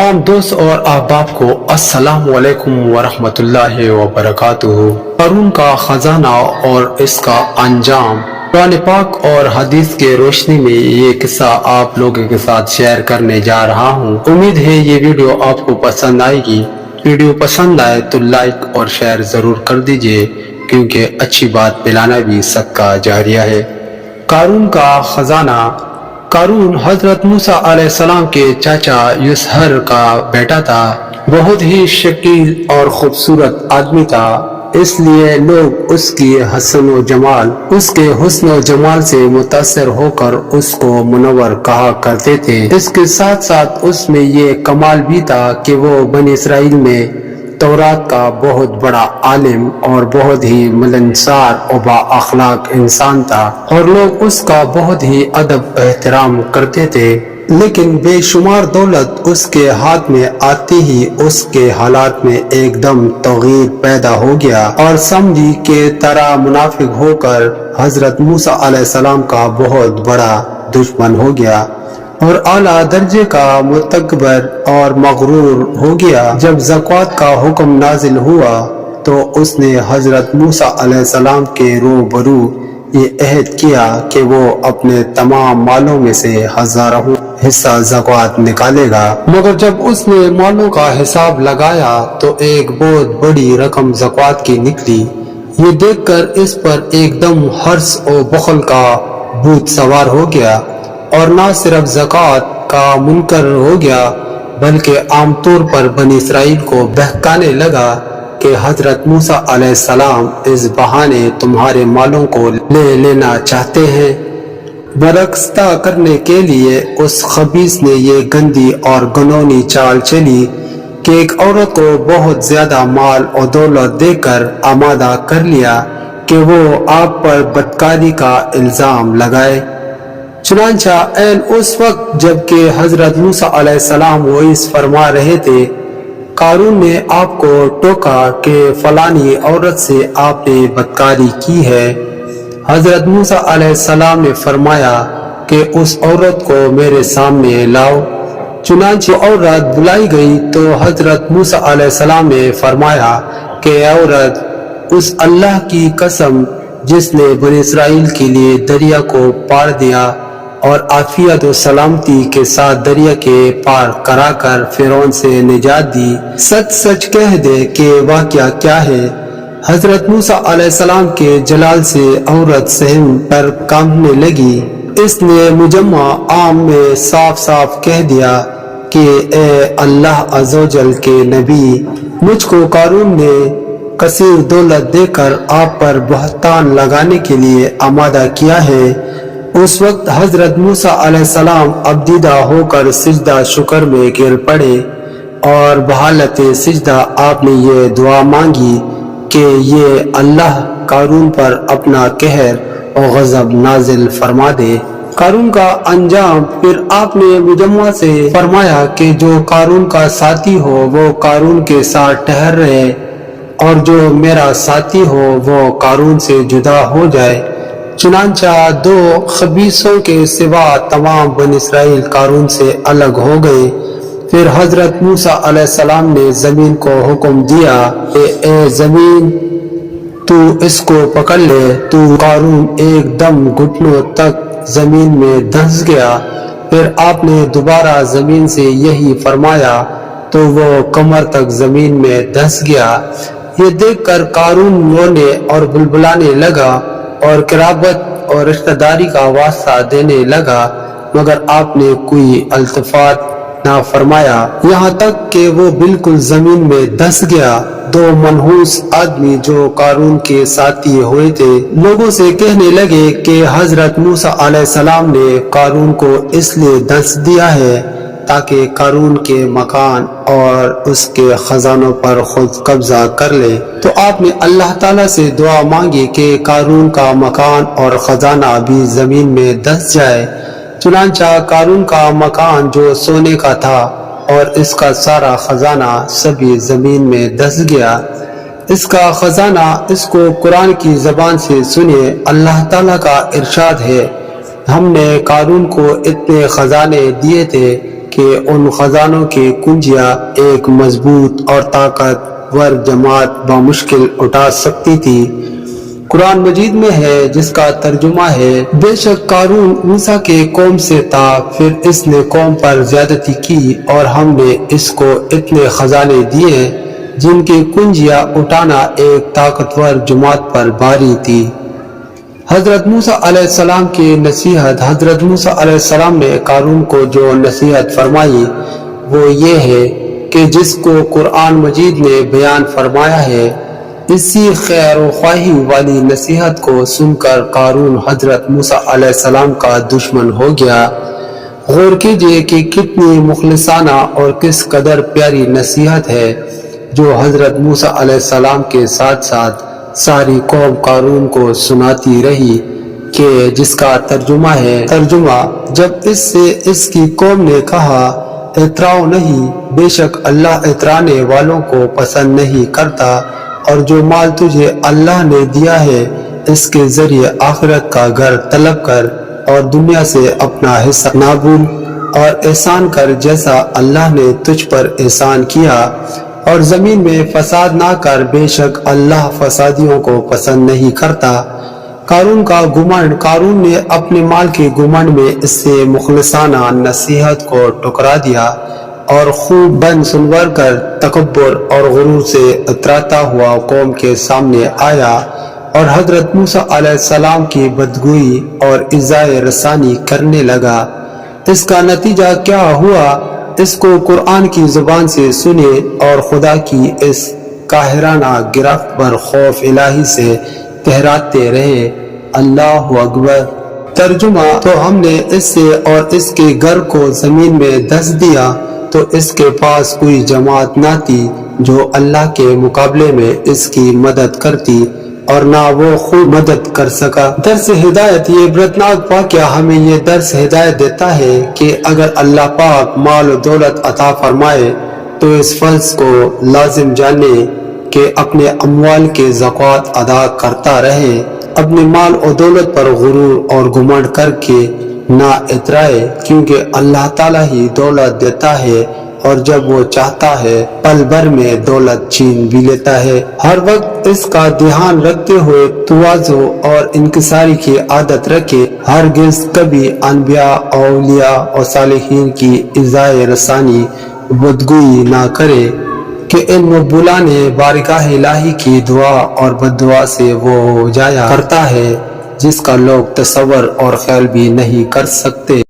تمام دوست اور احباب کو السلام علیکم ورحمۃ اللہ وبرکاتہ۔ قارون کا خزانہ اور اس کا انجام۔ قرآن پاک اور حدیث کے روشنی میں یہ قصہ آپ لوگوں کے ساتھ شیئر کرنے جا رہا ہوں۔ امید ہے یہ ویڈیو آپ کو پسند آئے گی۔ ویڈیو پسند آئے تو لائک اور شیئر ضرور کر دیجئے، کیونکہ اچھی بات پھیلانا بھی صدقہ جاریہ ہے۔ قارون کا خزانہ۔ قارون حضرت موسیٰ علیہ السلام کے چاچا یسحر کا بیٹا تھا۔ بہت ہی شکیل اور خوبصورت آدمی تھا، اس لیے لوگ اس کے حسن و جمال سے متاثر ہو کر اس کو منور کہا کرتے تھے۔ اس کے ساتھ ساتھ اس میں یہ کمال بھی تھا کہ وہ بنی اسرائیل میں تورات کا بہت بڑا عالم اور بہت ہی ملنسار و با اخلاق انسان تھا، اور لوگ اس کا بہت ہی ادب احترام کرتے تھے۔ لیکن بے شمار دولت اس کے ہاتھ میں آتے ہی اس کے حالات میں ایک دم تغیر پیدا ہو گیا، اور سمجھی کے طرح منافق ہو کر حضرت موسیٰ علیہ السلام کا بہت بڑا دشمن ہو گیا، اور اعلیٰ درجے کا متکبر اور مغرور ہو گیا۔ جب زکوٰۃ کا حکم نازل ہوا تو اس نے حضرت موسیٰ علیہ السلام کے روبرو یہ عہد کیا کہ وہ اپنے تمام مالوں میں سے 1000 حصہ زکوٰۃ نکالے گا، مگر جب اس نے مالوں کا حساب لگایا تو ایک بہت بڑی رقم زکوٰۃ کی نکلی۔ یہ دیکھ کر اس پر ایک دم حرص و بخل کا بھوت سوار ہو گیا، اور نہ صرف زکوٰۃ کا منکر ہو گیا بلکہ عام طور پر بنی اسرائیل کو بہکانے لگا کہ حضرت موسیٰ علیہ السلام اس بہانے تمہارے مالوں کو لے لینا چاہتے ہیں۔ برعکستہ کرنے کے لیے اس خبیث نے یہ گندی اور گنونی چال چلی کہ ایک عورت کو بہت زیادہ مال اور دولت دے کر آمادہ کر لیا کہ وہ آپ پر بدکاری کا الزام لگائے۔ چنانچہ عین اس وقت جب کہ حضرت موسیٰ علیہ السلام وعظ فرما رہے تھے، قارون نے آپ کو ٹوکا کہ فلانی عورت سے آپ نے بدکاری کی ہے۔ حضرت موسیٰ علیہ السلام نے فرمایا کہ اس عورت کو میرے سامنے لاؤ۔ چنانچہ عورت بلائی گئی تو حضرت موسیٰ علیہ السلام نے فرمایا کہ اے عورت، اس اللہ کی قسم جس نے بنی اسرائیل کے لیے دریا کو پار دیا اور عافیت و سلامتی کے ساتھ دریا کے پار کرا کر فرعون سے نجات دی، سچ سچ کہہ دے کہ واقعہ کیا ہے۔ حضرت موسیٰ علیہ السلام کے جلال سے عورت سہم پر کانپنے لگی۔ اس نے مجمع عام میں صاف صاف کہہ دیا کہ اے اللہ عز و جل کے نبی، مجھ کو قارون نے کثیر دولت دے کر آپ پر بہتان لگانے کے لیے آمادہ کیا ہے۔ اس وقت حضرت موسیٰ علیہ السلام ابدیدہ ہو کر سجدہ شکر میں گر پڑے، اور بحالت سجدہ آپ نے یہ دعا مانگی کہ یہ اللہ قارون پر اپنا قہر اور غضب نازل فرما دے۔ قارون کا انجام۔ پھر آپ نے مجمع سے فرمایا کہ جو قارون کا ساتھی ہو وہ قارون کے ساتھ ٹھہر رہے، اور جو میرا ساتھی ہو وہ قارون سے جدا ہو جائے۔ چنانچہ 2 خبیثوں کے سوا تمام بنی اسرائیل قارون سے الگ ہو گئے۔ پھر حضرت موسیٰ علیہ السلام نے زمین کو حکم دیا کہ اے زمین، تو اس کو پکڑ لے۔ تو قارون ایک دم گھٹنوں تک زمین میں دھنس گیا۔ پھر آپ نے دوبارہ زمین سے یہی فرمایا تو وہ کمر تک زمین میں دھنس گیا۔ یہ دیکھ کر قارون رونے اور بلبلانے لگا اور قرابت اور رشتہ داری کا واسطہ دینے لگا، مگر آپ نے کوئی التفات نہ فرمایا، یہاں تک کہ وہ بالکل زمین میں دھنس گیا۔ 2 منحوس آدمی جو قارون کے ساتھی ہوئے تھے لوگوں سے کہنے لگے کہ حضرت موسیٰ علیہ السلام نے قارون کو اس لیے دھنس دیا ہے تاکہ قارون کے مکان اور اس کے خزانوں پر خود قبضہ کر لے۔ تو آپ نے اللہ تعالیٰ سے دعا مانگی کہ قارون کا مکان اور خزانہ بھی زمین میں دھنس جائے۔ چنانچہ قارون کا مکان جو سونے کا تھا اور اس کا سارا خزانہ سبھی زمین میں دھنس گیا۔ اس کا خزانہ، اس کو قرآن کی زبان سے سنیے۔ اللہ تعالیٰ کا ارشاد ہے، ہم نے قارون کو اتنے خزانے دیے تھے کہ ان خزانوں کی کنجیاں ایک مضبوط اور طاقتور جماعت بمشکل اٹھا سکتی تھی۔ قرآن مجید میں ہے جس کا ترجمہ ہے، بے شک قارون موسیٰ کے قوم سے تھا، پھر اس نے قوم پر زیادتی کی اور ہم نے اس کو اتنے خزانے دیے جن کی کنجیاں اٹھانا ایک طاقتور جماعت پر بھاری تھی۔ حضرت موسیٰ علیہ السلام کی نصیحت۔ حضرت موسیٰ علیہ السلام نے قارون کو جو نصیحت فرمائی وہ یہ ہے کہ جس کو قرآن مجید نے بیان فرمایا ہے، اسی خیر و خواہی والی نصیحت کو سن کر قارون حضرت موسیٰ علیہ السلام کا دشمن ہو گیا۔ غور کیجئے کہ کتنی مخلصانہ اور کس قدر پیاری نصیحت ہے جو حضرت موسیٰ علیہ السلام کے ساتھ ساتھ ساری قوم قارون کو سناتی رہی، کہ جس کا ترجمہ ہے، جب اس سے اس کی قوم نے کہا اتراؤ نہیں، بے شک اللہ اترانے والوں کو پسند نہیں کرتا، اور جو مال تجھے اللہ نے دیا ہے اس کے ذریعے آخرت کا گھر طلب کر اور دنیا سے اپنا حصہ نہ بھول، اور احسان کر جیسا اللہ نے تجھ پر احسان کیا، اور زمین میں فساد نہ کر، بے شک اللہ فسادیوں کو پسند نہیں کرتا۔ قارون کا گھمنڈ۔ قارون نے اپنے مال کے گھمنڈ میں اس سے مخلصانہ نصیحت کو ٹکرا دیا اور خوب بن سنور کر تکبر اور غرور سے اتراتا ہوا قوم کے سامنے آیا اور حضرت موسیٰ علیہ السلام کی بدگوئی اور ایذائے رسانی کرنے لگا۔ اس کا نتیجہ کیا ہوا، اس کو قرآن کی زبان سے سنے اور خدا کی اس قاہرانہ گرفت پر خوف الہی سے ٹھہراتے رہے۔ اللہ اکبر۔ ترجمہ۔ تو ہم نے اس سے اور اس کے گھر کو زمین میں دھس دیا تو اس کے پاس کوئی جماعت نہ تھی جو اللہ کے مقابلے میں اس کی مدد کرتی اور نہ وہ خود مدد کر سکا۔ درس ہدایت۔ یہ عبرتناک واقعہ ہمیں یہ درس ہدایت دیتا ہے کہ اگر اللہ پاک مال و دولت عطا فرمائے تو اس فرض کو لازم جانے کہ اپنے اموال کے زکوٰۃ ادا کرتا رہے، اپنے مال و دولت پر غرور اور گھمنڈ کر کے نہ اترائے، کیونکہ اللہ تعالیٰ ہی دولت دیتا ہے اور جب وہ چاہتا ہے پل بھر میں دولت چھین بھی لیتا ہے۔ ہر وقت اس کا دھیان رکھتے ہوئے تواضع اور انکساری کی عادت رکھے، ہرگز کبھی انبیاء، اولیاء اور صالحین کی ایذائے رسانی، بدگوئی نہ کرے کہ ان مقبولان بارگاہ الہی کی دعا اور بددعا سے وہ جایا کرتا ہے جس کا لوگ تصور اور خیال بھی نہیں کر سکتے۔